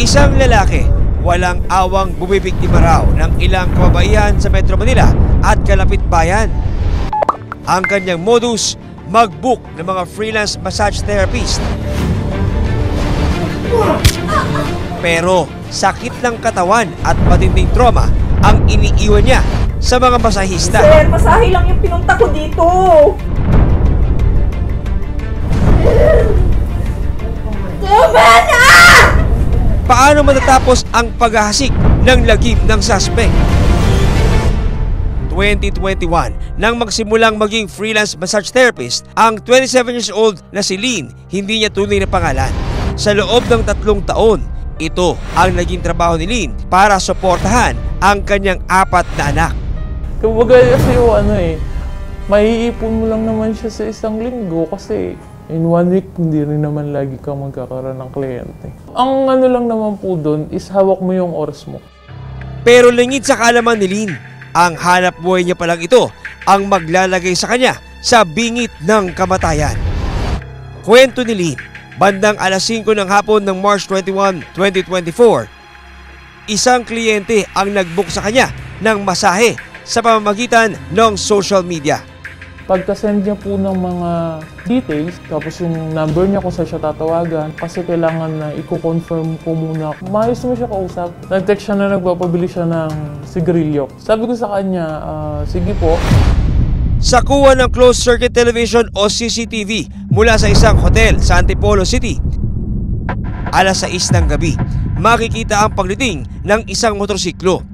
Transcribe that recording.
Isang lalaki, walang awang bumibiktima raw ng ilang kababaihan sa Metro Manila at kalapit bayan. Ang kanyang modus, mag-book ng mga freelance massage therapist. Pero sakit ng katawan at matinding trauma ang iniiwan niya sa mga masahista. Sir, masahe lang yung pinunta ko dito. Tama na! Paano matatapos ang paghahasik ng lagim ng suspect? 2021, nang magsimulang maging freelance massage therapist, ang 27 years old na si Lynn, hindi niya tunay na pangalan. Sa loob ng 3 taon, ito ang naging trabaho ni Lynn para suportahan ang kanyang 4 na anak. Kumbaga kasi maiipon mo lang naman siya sa isang linggo kasi in 1 week hindi rin naman lagi ka magkakaroon ng kliyente. Ang lang naman po doon is hawak mo yung oras mo. Pero lingid sa kaalaman ni Lynn, ang hanap buhay niya palang ito ang maglalagay sa kanya sa bingit ng kamatayan. Kwento ni Lynn, bandang alas 5 ng hapon ng March 21, 2024, isang kliyente ang nag-book sa kanya ng masahe sa pamamagitan ng social media. Pagka-send niya po ng mga details, tapos yung number niya kung saan siya tatawagan, kasi kailangan na i-confirm ko muna. Maayos mo siya kausap. Nag-text siya na nagpapabili siya ng sigarilyo. Sabi ko sa kanya, sige po. Sa kuha ng closed circuit television o CCTV mula sa isang hotel sa Antipolo City, alas 6 ng gabi, makikita ang pagliting ng isang motorsiklo.